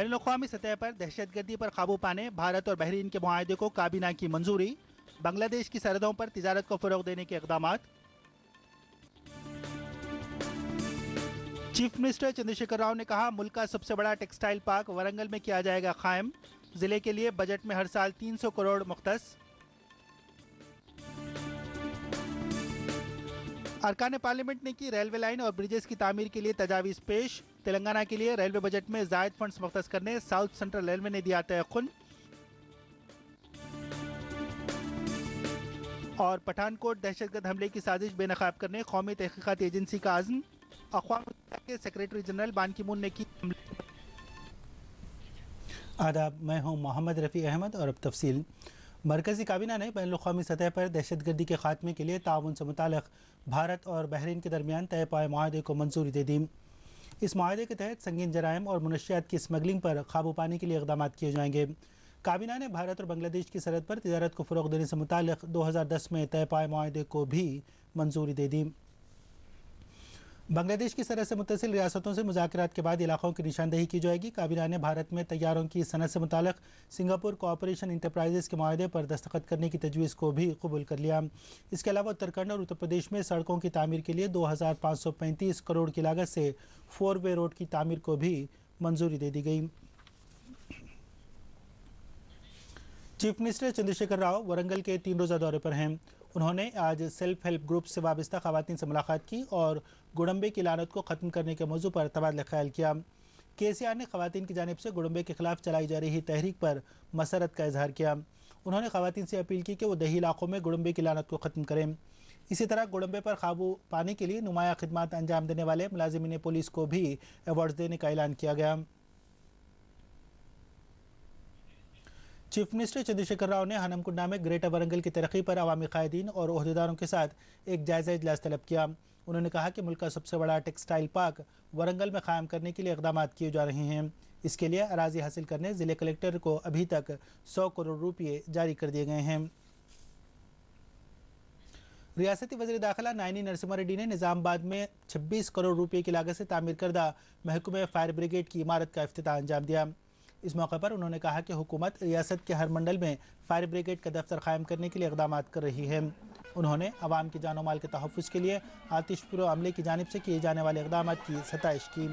बैनुल-अक़वामी सतह पर दहशतगर्दी पर काबू पाने भारत और बहरीन के मुआहदे को काबीना की मंजूरी। बांग्लादेश की सरहदों पर तिजारत को फ़रोग़ देने के इक़दामात। चीफ मिनिस्टर चंद्रशेखर राव ने कहा, मुल्क का सबसे बड़ा टेक्सटाइल पार्क वरंगल में किया जाएगा कायम। जिले के लिए बजट में हर साल 300 करोड़ मुख्तस। अरकान पार्लियामेंट ने की रेलवे लाइन और ब्रिजेस की तामीर के लिए तजावीज़ पेश। तेलंगाना के लिए रेलवे बजट में ज़ायद फंड्स मुख्तस करने साउथ सेंट्रल रेलवे ने दिया तयक़ुन। और पठानकोट दहशतगर्द हमले की साजिश बेनकाब करने कौमी तहकीकात एजेंसी का आज़म। अक़वाम मुत्तहिदा के सेक्रेटरी जनरल बान की मून ने की। आदाब, मैं हूँ मोहम्मद रफ़ी अहमद और अब तफसील। मरकज़ी काबीना ने बैनुल-अक़वामी सतह पर दहशतगर्दी के खात्मे के लिए ताउन से मुताल्लिक़ भारत और बहरीन के दरमियान तय पाए मुआहदे को मंजूरी दे दी। इस मुआहदे के तहत संगीन जराइम और मुनशियात की स्मगलिंग पर काबू पाने के लिए इक़दाम किए जाएंगे। काबीना ने भारत और बांग्लादेश की सरहद पर तिजारत को फ़रोग़ देने से मुताल्लिक़ 2010 में तय पाए मुआहदे को भी मंजूरी दे दी। बांग्लादेश की सरहद से मुत्तसिल रियासतों से मुज़ाकरात के बाद इलाक़ों की निशानदेही की जाएगी। काबीना ने भारत में तैयारों की सनत से मुताल्लिक़ सिंगापुर कोऑपरेशन इंटरप्राइजेज़ के मुआहदे पर दस्तखत करने की तजवीज़ को भी कबूल कर लिया। इसके अलावा उत्तराखंड और उत्तर प्रदेश में सड़कों की तामीर के लिए 2535 करोड़ की लागत से 4 वे रोड की तामीर को भी मंजूरी दे दी गई। चीफ मिनिस्टर चंद्रशेखर राव वरंगल के 3 रोज़ा दौरे पर हैं। उन्होंने आज सेल्फ हेल्प ग्रुप से वाबस्ता ख़वातीन से मुलाकात की और गुडम्बे की लानत को ख़त्म करने के मौजू पर तबादला ख्याल किया। KCR ने ख़वातीन की जानिब से गुडम्बे के ख़िलाफ़ चलाई जा रही तहरीक पर मसरत का इजहार किया। उन्होंने ख़वातीन से अपील की कि वो दही इलाक़ों में गुडम्बे की लानत को ख़त्म करें। इसी तरह गुडम्बे पर काबू पाने के लिए नुमाया खिदमात अंजाम देने वाले मुलाजिमीन पुलिस को भी अवार्ड देने का ऐलान किया गया। चीफ मिनिस्टर चंद्रशेखर राव ने हनमकुंडा में ग्रेटर वरंगल की तरक्की पर अवामी कायदीन और ओहदेदारों के साथ एक जायज़ा इजलास तलब किया। उन्होंने कहा कि मुल्क का सबसे बड़ा टेक्सटाइल पार्क वरंगल में क़ायम करने के लिए इक़दाम किए जा रहे हैं। इसके लिए अराज़ी हासिल करने ज़िले कलेक्टर को अभी तक 100 करोड़ रुपये जारी कर दिए गए हैं। रियासती वज़ीर दाखिला नायनी नरसिम्हा रेड्डी ने निज़ामाबाद में 26 करोड़ रुपये की लागत से तामीर करदा महकमे फायर ब्रिगेड की इमारत का इफ्तिताह अंजाम दिया। इस मौके पर उन्होंने कहा कि हुकूमत रियासत के हर मंडल में फायर ब्रिगेड का दफ्तर कायम करने के लिए इक़दाम कर रही है। उन्होंने अवाम की जान माल के तहफ़्फ़ुज़ के लिए आतिशपुर अमले की जानिब से किए जाने वाले इक़दाम की सताइश की।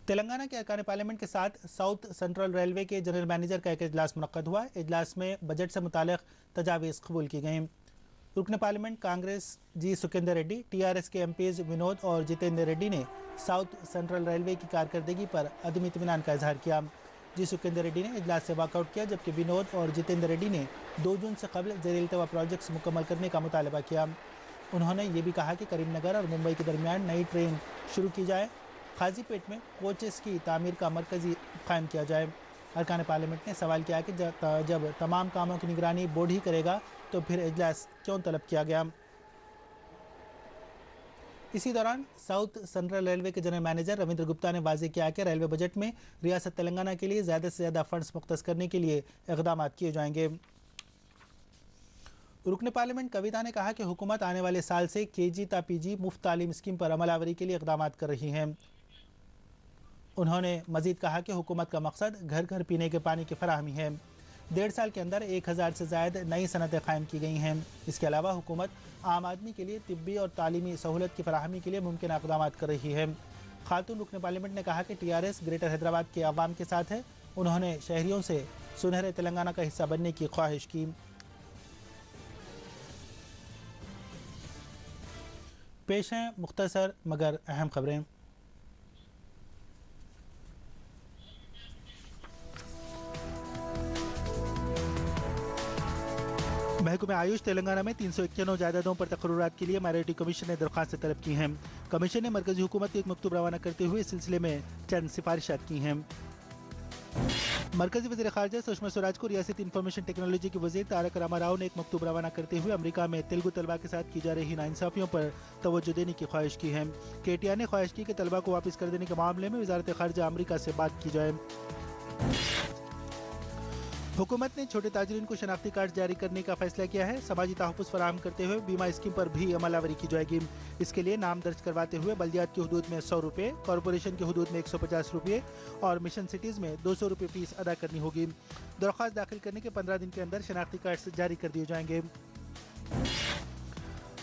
तेलंगाना के अरकान पार्लियामेंट के साथ साउथ सेंट्रल रेलवे के जनरल मैनेजर का एक इजलास मुनक़्क़द हुआ। इजलास में बजट से मुताल्लिक़ तजावीज़ कबूल की गईं। रुकन पार्लियामेंट कांग्रेस जी सुकेंदर रेड्डी, TRS के MPs विनोद और जितेंद्र रेड्डी ने साउथ सेंट्रल रेलवे की कारकर्दगी पर अदम इत्मीनान का इजहार किया। जी सुकेंदर रेड्डी ने इजलास से वॉकआउट किया, जबकि विनोद और जितेंद्र रेड्डी ने 2 जून से कबल ज़ेर-ए-इल्तवा प्रोजेक्ट्स मुकम्मल करने का मुतालबा किया। उन्होंने ये भी कहा कि करीमनगर और मुंबई के दरमियान नई ट्रेन शुरू की जाए। खाजीपेट में कोचेस की तामीर का मरकज़ी कायम किया जाए। अरकान पार्लियामेंट ने सवाल किया कि जब तमाम कामों की निगरानी बोर्ड ही करेगा तो फिर इजलास क्यों तलब किया गया। इसी दौरान साउथ सेंट्रल रेलवे के जनरल मैनेजर रविंद्र गुप्ता ने वाज़ेह किया कि रेलवे बजट में रियासत तेलंगाना के लिए ज़्यादा से ज़्यादा फंड्स मुख्तस करने के लिए इक़दाम किए जाएंगे। रुकन पार्लियामेंट कविता ने कहा कि हुकूमत आने वाले साल से KG ता PG मुफ्त तालीम स्कीम पर अमलावरी के लिए इक़दाम कर रही है। उन्होंने मज़ीद कहा कि हुकूमत का मकसद घर घर पीने के पानी की फराहमी है। 1.5 साल के अंदर 1000 से ज़ायद नई सनतें कायम की गई हैं। इसके अलावा हुकूमत आम आदमी के लिए तिब्बी और तालीमी सहूलत की फराहमी के लिए मुमकिन इक़दाम कर रही है। खातून रुकन पार्लियामेंट ने कहा कि TRS ग्रेटर हैदराबाद के अवाम के साथ है। उन्होंने शहरियों से सुनहरे तेलंगाना का हिस्सा बनने की ख्वाहिश की। पेश हैं मुख्तसर मगर अहम खबरें। महकमे आयुष तेलंगाना में 391 जायदादों पर तकर्रुरात के लिए माइनॉरिटी कमीशन ने दरख्वास्तें तलब की हैं। कमीशन ने मरकजी हुकूमत को एक मकतूब रवाना करते हुए इस सिलसिले में चंद सिफारिशात की हैं। मरकजी वज़ीर ख़ारिजा सुषमा स्वराज को रियासती इंफॉर्मेशन टेक्नोलॉजी के वज़ीर तारक रामा राव ने एक मकतूब रवाना करते हुए अमरीका में तेलुगु तलबा के साथ की जा रही नाइंसाफ़ियों पर तवज्जो देने की ख्वाहिश की है। KTR ने ख्वाहिश की कि तलबा को वापस कर देने के मामले में वज़ारत ख़ारिजा अमरीका से बात की जाए। हुकूमत ने छोटे ताजरीन को शनाख्ती कार्ड जारी करने का फैसला किया है। समाजी तहफ़्फ़ुज़ फराहम करते हुए बीमा स्कीम पर भी अमलावरी की जाएगी। इसके लिए नाम दर्ज करवाते हुए बल्दियात की हदूद में 100 रुपये, कॉरपोरेशन की हदूद में 150 रुपये और मिशन सिटीज़ में 200 रुपये फीस अदा करनी होगी। दरख्वास्त दाखिल करने के 15 दिन के अंदर शनाख्ती कार्ड जारी कर दिए जाएंगे।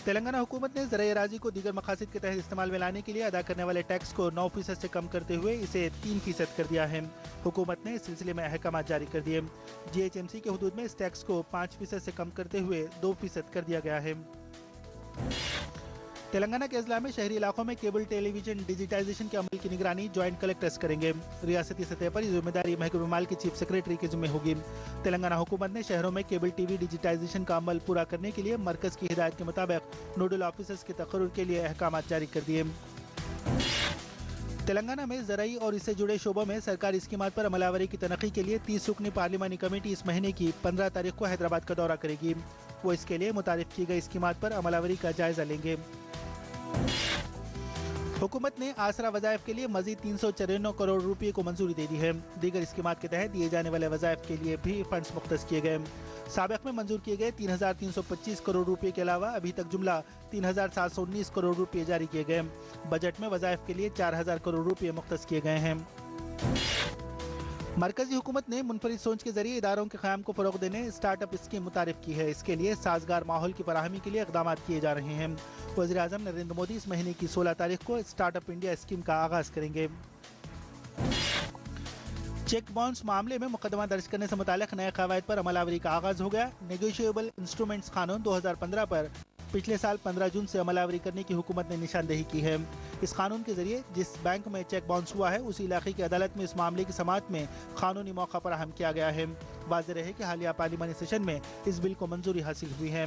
तेलंगाना हुकूमत ने ज़राए अराज़ी को दीगर मकासद के तहत इस्तेमाल में लाने के लिए अदा करने वाले टैक्स को 9% से कम करते हुए इसे 3% कर दिया है। हुकूमत ने इस सिलसिले में अहकाम जारी कर दिए। GHMC के हदूद में इस टैक्स को 5% से कम करते हुए 2% कर दिया गया है। तेलंगाना के अजला में शहरी इलाकों में केबल टेलीविजन डिजिटाइजेशन के अमल की निगरानी जॉइंट कलेक्टर्स करेंगे। रियासती सतह पर यह जिम्मेदारी महकमे माल के चीफ सेक्रेटरी के जिम्मे होगी। तेलंगाना हुकूमत ने शहरों में केबल टीवी डिजिटाइजेशन का अमल पूरा करने के लिए मरकज की हिदायत के मुताबिक नोडल ऑफिसर्स के तकर्रुर के लिए अहकाम जारी कर दिए। तेलंगाना में ज़राई और इससे जुड़े शोबों में सरकारी स्कीमात पर अमलावरी की तनक़ी के लिए 30 रुकनी पार्लिमानी कमेटी इस महीने की 15 तारीख को हैदराबाद का दौरा करेगी। वो इसके लिए मुतारिफ की गई स्कीमात पर अमलावरी का जायजा लेंगे। हुकूमत ने आसरा वज़ाइफ के लिए मजीद 394 करोड़ रुपये को मंजूरी दे दी है। दीगर स्कीमात के तहत दिए जाने वाले वज़ाइफ के लिए भी फंड्स मुख्तस किए गए। साबिक़ में मंजूर किए गए 3,325 करोड़ रुपये के अलावा अभी तक जुमला 3,719 करोड़ रुपये जारी किए गए। बजट में वज़ाइफ के लिए 4,000 करोड़ रुपये मुख्तस किए गए हैं। मरकजी हुकूमत ने मुनफरिद सोच के जरिए इदारों के क़याम को फ़रोग़ देने स्टार्टअप स्कीम मुतारिफ की है। इसके लिए साजगार माहौल की फराहमी के लिए इक़दाम किए जा रहे हैं। वज़ीर-ए-आज़म नरेंद्र मोदी इस महीने की 16 तारीख को स्टार्टअप इंडिया स्कीम का आगाज़ करेंगे। चेक बाउंस मामले में मुकदमा दर्ज करने से मुताल्लिक़ नए क़वायद पर अमलावरी का आगाज़ हो गया। नेगोशिएबल इंस्ट्रूमेंट्स कानून 2015 पर पिछले साल 15 जून से अमलावरी करने की हुकूमत ने निशानदेही की है। इस कानून के जरिए जिस बैंक में चेक बाउंस हुआ है उसी इलाके की अदालत में इस मामले की समाअत में कानूनी मौका फराहम किया गया है। वाज़ेह रहे कि हालिया पार्लिमानी सेशन में इस बिल को मंजूरी हासिल हुई है।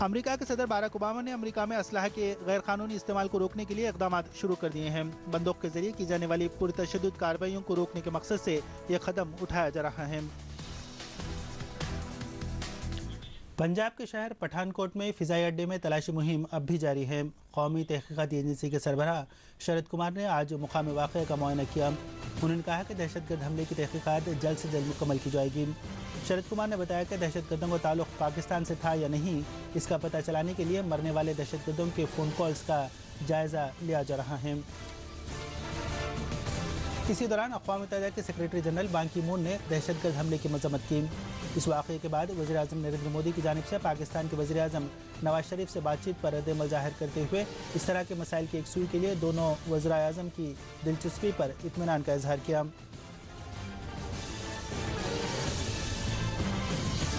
अमेरिका के सदर बाराक ओबामा ने अमेरिका में असलहा के गैर कानूनी इस्तेमाल को रोकने के लिए इक़दाम शुरू कर दिए हैं। बंदूक के जरिए की जाने वाली पुरतशद्दुद कार्रवाइयों को रोकने के मकसद से यह कदम उठाया जा रहा है। पंजाब के शहर पठानकोट में फ़िज़ाई अड्डे में तलाशी मुहिम अब भी जारी है। कौमी तहक़ीक़ाती एजेंसी के सरबराह शरद कुमार ने आज मुकामी वाक़े का मुआयना किया। उन्होंने कहा कि दहशतगर्द हमले की तहक़ीक़ात जल्द से जल्द मुकम्मल की जाएगी। शरद कुमार ने बताया कि दहशतगर्दों का ताल्लुक़ पाकिस्तान से था या नहीं, इसका पता चलाने के लिए मरने वाले दहशतगर्दों के फ़ोन कॉल्स का जायज़ा लिया जा रहा है। इसी दौरान अक़वाम मुत्तहिदा के सेक्रेटरी जनरल बान की मून ने दहशतगर्द हमले की मज़म्मत की। इस वाक़े के बाद वज़ीर-ए-आज़म नरेंद्र मोदी की जानिब से पाकिस्तान के वज़ीर-ए-आज़म नवाज शरीफ से बातचीत पर रद्द-ए-अमल ज़ाहिर करते हुए इस तरह के मसाइल की एकसूई के लिए दोनों वज़ीर-ए-आज़म की दिलचस्पी पर इत्मीनान का इज़हार किया।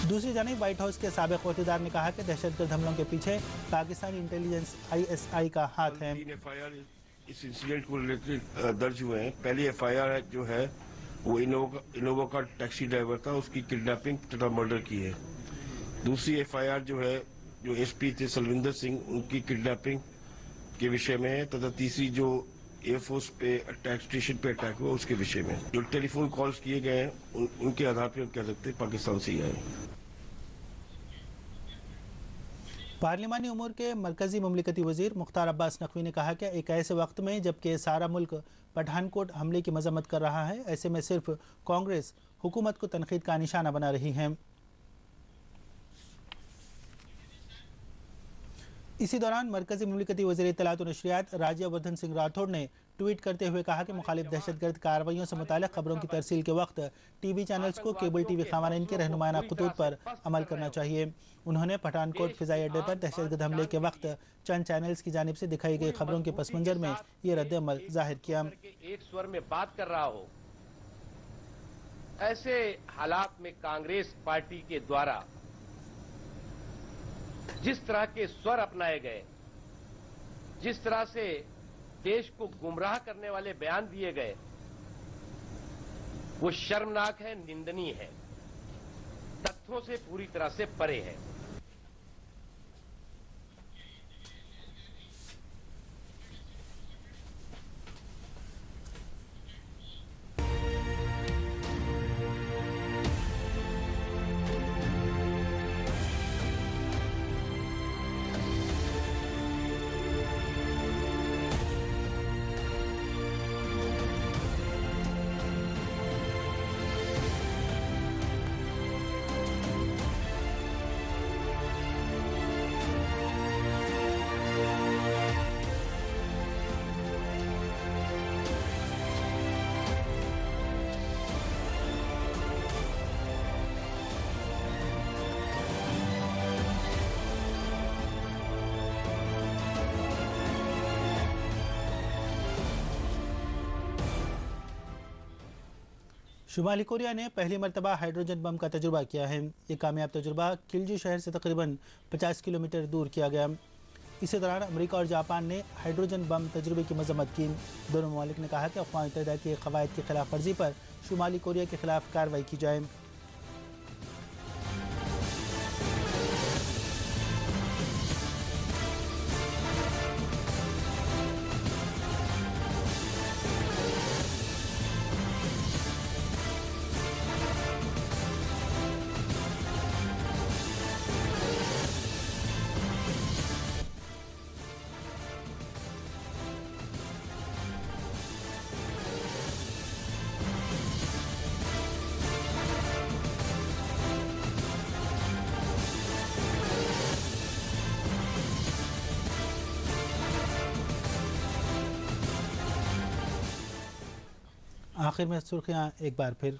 दूसरी जानिब व्हाइट हाउस के साबिक़ अहदेदार ने कहा कि दहशतगर्द हमलों के पीछे पाकिस्तानी इंटेलिजेंस ISI का हाथ है। इस इंसिडेंट को रिलेटेड दर्ज हुए हैं। पहली FIR जो है वो इनोवा का टैक्सी ड्राइवर था, उसकी किडनैपिंग तथा मर्डर की है। दूसरी FIR जो है जो SP थे सलविंदर सिंह, उनकी किडनैपिंग के विषय में है तथा तीसरी जो एयरफोर्स पे अटैक स्टेशन पे अटैक हुआ उसके विषय में। जो टेलीफोन कॉल्स किए गए हैं उनके आधार पर हम कह सकते हैं पाकिस्तान से ही आए। पार्लिमानी उमूर के मरकजी मुमलिकती वज़ीर मुख्तार अब्बास नकवी ने कहा कि एक ऐसे वक्त में जबकि सारा मुल्क पठानकोट हमले की मजम्मत कर रहा है, ऐसे में सिर्फ कांग्रेस हुकूमत को तनकीद का निशाना बना रही है। इसी दौरान मरकजी मुमलिकती वज़ीर इत्तलात और नशरियात राज्यवर्धन सिंह राठौड़ ने ट्वीट करते हुए कहा कि मुखालिफ दहशतगर्द कार्रवाइयों से मुताल्लिक़ खबरों की तरसील के वक्त TV चैनल्स को केबल TV क़वानीन के रहनुमाना खतूत पर अमल करना चाहिए। उन्होंने पठानकोट फ़िज़ाई अड्डे पर दहशतगर्द हमले के वक्त चंद चैनल्स की जानिब से दिखाई गई खबरों के पस मंजर में ये रद्द-ए-अमल ज़ाहिर किया। एक स्वर में बात कर रहा हो, ऐसे हालात में कांग्रेस पार्टी के द्वारा जिस तरह के स्वर अपनाए गए, जिस तरह से देश को गुमराह करने वाले बयान दिए गए, वो शर्मनाक है, निंदनीय है, तथ्यों से पूरी तरह से परे है। शुमाली कोरिया ने पहली मरतबा हाइड्रोजन बम का तजुर्बा किया है। ये कामयाब तजुर्बा किल्जी शहर से तकरीबन 50 किलोमीटर दूर किया गया। इसी दौरान अमेरिका और जापान ने हाइड्रोजन बम तजुर्बे की मजम्मत की। दोनों ममालिक ने कहा कि अक़वाम मुत्तहिदा के क़वायद की खिलाफ वर्जी पर शुमाली कोरिया के खिलाफ कार्रवाई की जाए। आखिर में सुर्खियां एक बार फिर।